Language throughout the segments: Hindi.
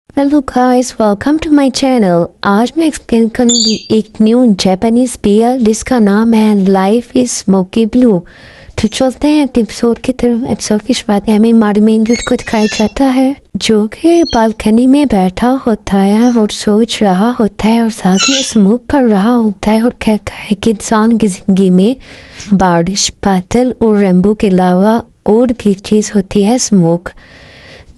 Hello guys, welcome to my channel. आज मैं एक्सप्लेन करूंगी एक न्यू जापानीज बियर जिसका नाम है लाइफ इज स्मोकी ब्लू। तो चलते हैं एपिसोड की तरफ। एपिसोड की शुरुआत में हमें हमारे मेन लीड को दिखाया जाता है जो कि बालकनी में बैठा होता है और सोच रहा होता है और साथ में स्मोक कर रहा होता है और कहता है कि इंसान की जिंदगी में बारिश, बादल और रेनबो के अलावा और की चीज़ होती है स्मोक,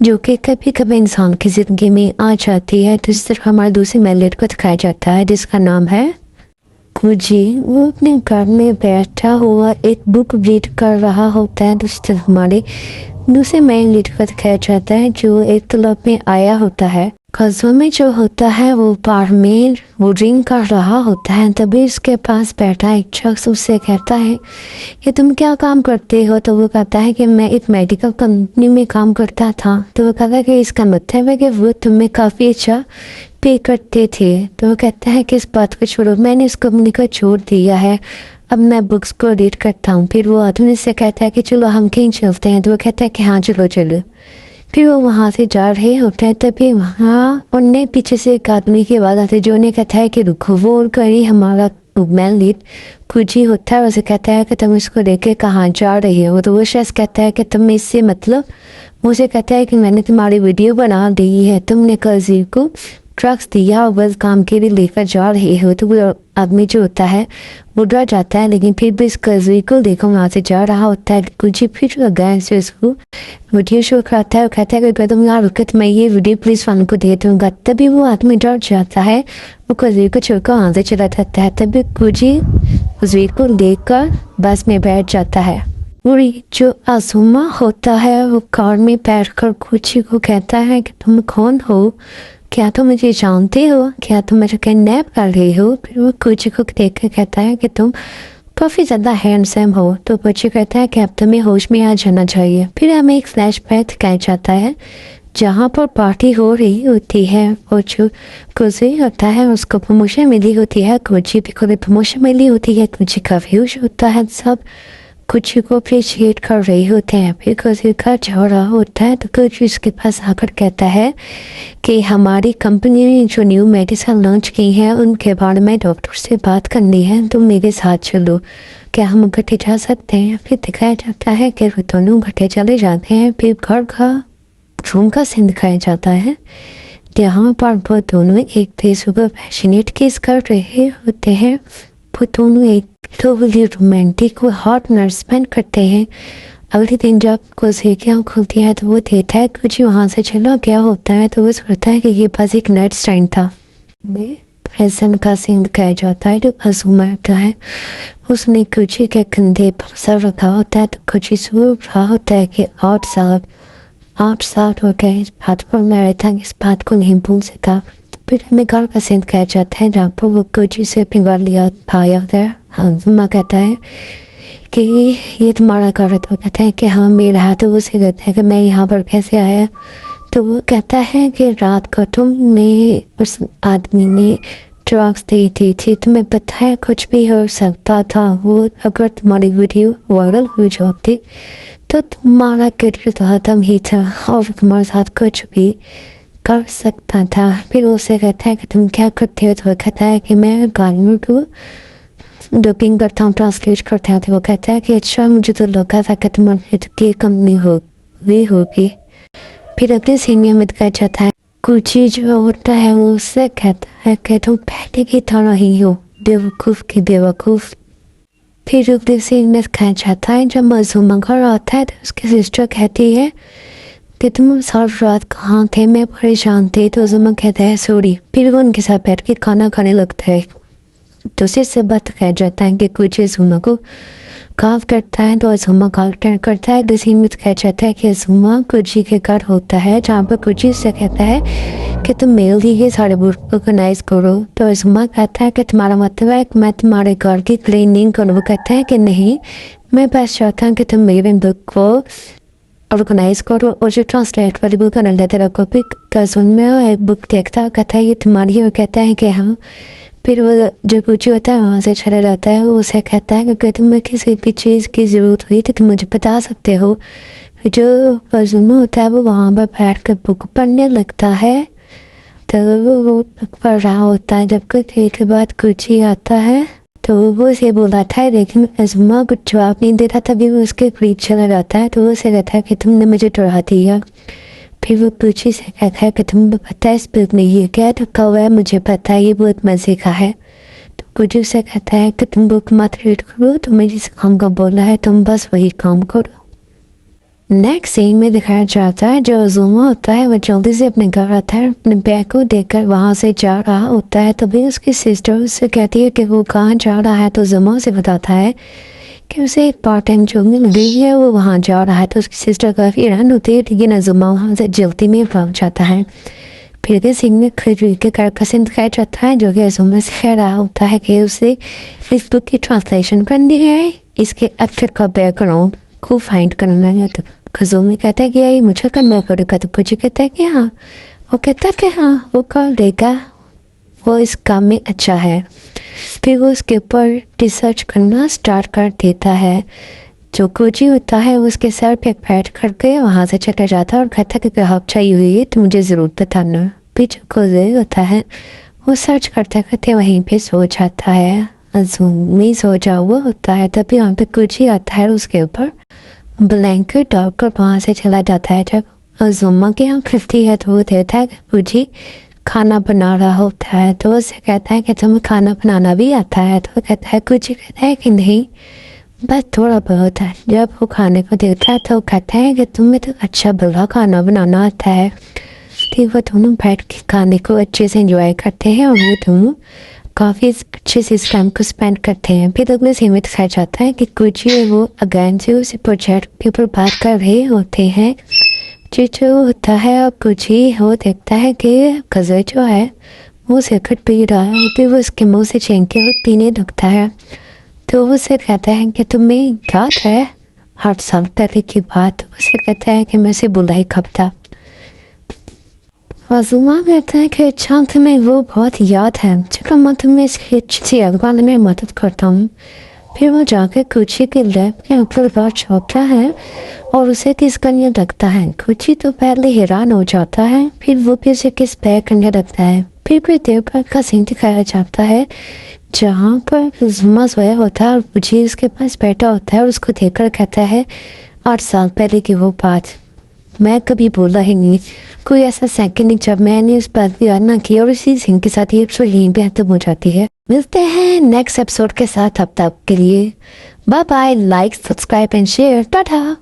जो कि कभी कभी इंसान की ज़िंदगी में आ जाती है। तो इस तरह हमारे दूसरे मेलेट को दिखाया जाता है जिसका नाम है कुजी। वो अपने घर में बैठा हुआ एक बुक रीड कर रहा होता है। दूसरी तरफ हमारे दूसरे मेन लीड को दिखाया जाता है जो एक क्लब में आया होता है। कज़ों में जो होता है वो बार में वो ड्रिंक कर रहा होता है। तभी उसके पास बैठा एक शख्स उससे कहता है कि तुम क्या काम करते हो। तो वो कहता है कि मैं एक मेडिकल कंपनी में काम करता था। तो वो कहता है कि इसका मतलब है कि वो तुम्हें काफ़ी अच्छा पे करते थे। तो वो कहता है कि इस बात को छोड़ो, मैंने इस कंपनी को छोड़ दिया है, अब मैं बुक्स को रीड करता हूँ। फिर वो आदमी से कहता है कि चलो हम कहीं चलते हैं। तो वो कहता है कि हाँ चलो चलो। फिर वो वहाँ से जा रहे होते हैं। तभी वहाँ उनने पीछे से एक आदमी की आवाज़ आती है जो उन्हें कहता है कि रुको। वो और करी हमारा मैन लीड कुछ ही होता है। उसे कहता है कि तुम इसको लेके कहाँ जा रही हो। तो वो शख्स कहता है कि तुम इससे मतलब, मुझे कहता है कि मैंने तुम्हारी वीडियो बना दी है, तुमने कज़ी को ड्रग्स दिया और बस काम के लिए लेकर जा रहे हो। तो वो आदमी जो होता है वो डर जाता है, लेकिन फिर भी इस कज़ी को देखो वहाँ से जा रहा होता है। कुछ फिर गैस से उसको वीडियो शो कराता है और कहता है कि तुम यहाँ रुकत, मैं ये वीडियो पुलिस वालों को दे दूँगा। तभी वो आदमी डर जाता है, वो कज़ी को छोड़कर वहाँ से चला जाता है। तभी कुछ तस्वीर को लेकर बस में बैठ जाता है। और जो आजुमा होता है वो कार में बैठकर कुछ को कहता है कि तुम कौन हो, क्या तुम मुझे जानते हो, क्या तुम मुझे किडनैप कर रहे हो। फिर वो कुछ को देख कर कहता है कि तुम काफ़ी ज़्यादा हैंडसम हो। तो बच्चे कहता है कि अब तुम्हें होश में आ जाना चाहिए। फिर हमें एक फ्लैशबैक दिखाया जाता है जहाँ पर पार्टी हो रही होती है और जो कुजी होता है उसको प्रमोशन मिली होती है। कुजी भी को प्रमोशन मिली होती है। कुछ कंफ्यूज होता है, सब कुछ को अप्रिशिएट कर रहे होते हैं। फिर कुछ का जा रहा होता है तो कुछ उसके पास आकर कहता है कि हमारी कंपनी ने जो न्यू मेडिसिन लॉन्च की है उनके बारे में डॉक्टर से बात करनी है, तुम मेरे साथ चलो, क्या हम इकट्ठे जा सकते हैं। फिर दिखाया जाता है कि वो दोनों इकट्ठे चले जाते हैं। फिर घर का रूम का सीन दिखाया जाता है जहाँ पर वो दोनों एक दूसरे को पैशनेट किस कर रहे होते हैं। वो दोनों एक तो रोमांटिक और हॉट नर्स स्पेंड करते हैं। अगले दिन जब कुछ क्या खुलती है तो वो देखता है कुछ वहाँ से चला गया होता है। तो वो सोचता है कि ये बस एक नाइट स्टैंड था। प्रेजेंट का सीन दिखाया जाता है जो अजूमा होता है, उसने कुछ के कंधे पर सर रखा होता है। तो कुछ सोच रहा होता है कि 8 साल हो गए इस बात पर, मैं था इस बात को नहीं भूल सका। फिर हमें घर का सीन दिखाया जाता है जहाँ पर वो कुछ से अपने घर लिया पाया होता है। अजूमा कहता है कि ये तुम्हारा घर है। तो कहता है कि हाँ मेरा है। तो उसे कहता है कि मैं यहाँ पर कैसे आया। तो वो कहता है कि रात को तुमने उस आदमी ने ड्रग्स दी थी, तुम्हें पता है कुछ भी हो सकता था। वो अगर तुम्हारी वीडियो वायरल हो जाती तो तुम्हारा करियर तो खत्म ही था और तुम्हारे साथ कुछ भी कर सकता था। फिर उसे कहता है कि तुम क्या करते हो। तो वो कहता है कि मैं गालियों को डबिंग करता हूँ, ट्रांसलेट करता हूँ। तो वो कहता है कि अच्छा मुझे तो लगा था कि तुम्हारी की कंपनी होगी। फिर अगले सीन में दिखाया जाता है कुछ जो होता है वो उससे कहता है कि तुम पहले की तरह ही हो, बेवकूफ़ की बेवकूफ़। फिर अगले सीन में दिखाया जाता है जब मजूमा घर आता है तो उसकी सिस्टर कहती है कि तुम सारी रात कहाँ थे, मैं परेशान थी। तो जुमा कहता है सॉरी। फिर वो उनके साथ बैठ के खाना खाने लगता है। तो उससे बात कह जाता है कि कुछ जुमा को काफ करता है तो जुमा काफ करता है। सीन में कह जाता है कि जुमा कुछ के घर होता है जहाँ पर कुछ से कहता है कि तुम मेल दी के सारे बुक ऑर्गेनाइज करो। तो जुमा कहता है कि तुम्हारा मतलब है कि मैं तुम्हारे घर की क्लीनिंग करूँ। वो कहता है कि नहीं, मैं बस चाहता हूँ कि तुम मेरे बुक को ऑर्गेनाइज करो और जो ट्रांसलेट वाली बुक है तेरा कॉपी कज़न में एक बुक देखता कहता है ये तुम्हारी। और कहता है कि हाँ। फिर वो जो कुछ होता है वहाँ से चला जाता है। वो उसे कहता है कि तुम्हें किसी भी चीज़ की ज़रूरत हुई तो तुम मुझे बता सकते हो। जो कज़न होता है वो वहाँ पर बैठ कर बुक पढ़ने लगता है तो वो पढ़ रहा होता है। जब कुछ देर के बाद कुची आता है तो वो उसे बुलाता है, लेकिन अज़ुमा कुछ जवाब नहीं देता। तभी वो उसके करीब चला जाता है तो वो उसे कहता है कि तुमने मुझे डरा दिया। फिर वो कुची से कहता है कि तुम पता है इस बुक में ये क्या रखा हुआ है, मुझे पता है ये बहुत मज़े का है। तो कुची से कहता है कि तुम बुक मत रीड करो, तुम्हें जिस काम का बोला है तुम बस वही काम करो। नेक्स्ट सीन में दिखाया जाता है जो अज़ुमा होता है वो जल्दी से अपने घर आता है, अपने बैग को देखकर वहाँ से जा रहा होता है। तभी उसकी सिस्टर उससे कहती है कि वो कहाँ जा रहा है। तो अज़ुमा उसे बताता है कि उसे एक पार्ट टाइम जॉब मिल गई है, वो वहाँ जा रहा है। तो उसकी सिस्टर काफ़ी हैरान होती है, लेकिन अज़ुमा वहाँ से जल्दी में पहुँच जाता है। फिर के सीन में खजूर के घर का सीन दिखाया जाता है जो कि अज़ुमा से कह रहा होता है कि उसे इस बुक की ट्रांसलेशन करनी है, इसके अक्षर का बैकग्राउंड को फाइंड करना है। तो खजूमी कहता है कि यही मुझे करना पड़ेगा। तो कुछ कहता है कि हाँ, वो कहता है कि हाँ वो कर देगा, वो इस काम में अच्छा है। फिर वो उसके ऊपर रिसर्च करना स्टार्ट कर देता है। जो कोची होता है उसके सर पे बैठ करके वहाँ से चला जाता है और कहता है कि आप चाहिए हुई है तो मुझे ज़रूर बताना। फिर जो कोजी होता है वो सर्च करते करते वहीं पे सो जाता है। अज़ुमी सो जा हुआ होता है। तभी वहाँ पे कोची आता है, उसके ऊपर ब्लैंकेट डालकर वहाँ से चला जाता है। जब अज़ुमा की आँख खुलती है तो वो देखता है कि कुची खाना बना रहा होता है। तो उससे कहता है कि तुम्हें खाना बनाना भी आता है। तो कहता है कुची कहता है कि नहीं, बस थोड़ा बहुत है। जब वो खाने को देखता है तो कहता है कि तुम्हें तो अच्छा भला खाना बनाना आता है। फिर वो दोनों बैठ के खाने को अच्छे से एंजॉय करते हैं और वो दोनों काफ़ी अच्छे से इस टाइम को स्पेंड करते हैं। फिर अगले सीन में दिखाया जाता है कि कुछ वो अगेन से उस प्रोजेक्ट के ऊपर बात कर रहे होते हैं। जो होता है और कुछ ही वो देखता है कि कज़र जो है वो सिगरेट पी रहा है। फिर वो उसके मुंह से छीन के पीने लगता है। तो वो उसे कहता है कि तुम्हें याद है 8 साल पहले की बात। उसे कहता है कि मैं उसे बुलाई कब था। अज़ुमा कहता है कि अच्छा तुम्हें वो बहुत याद है, चलो मैं तुम्हें इसकी अच्छी अगवाने में मदद करता हूँ। फिर वो जाकर कुची के लैब के ऊपर बात छोड़ता है और उसे किस करने लगता है। कुची तो पहले हैरान हो जाता है, फिर वो फिर से किस पैर करने लगता है। फिर कुछ देर बाद का सीन दिखाया जाता है जहाँ पर अज़ुमा सोया होता है और कुची उसके पास बैठा होता है और उसको देखकर कहता है 8 साल पहले की वो बात मैं कभी बोला ही नहीं। कोई ऐसा सेकंड नहीं जब मैंने उस बात की याद ना की। और इसी सीन के साथ ये एपिसोड यहीं पे खत्म हो जाती है। मिलते हैं नेक्स्ट एपिसोड के साथ, अब तक के लिए bye bye. Like, subscribe and share. Tata.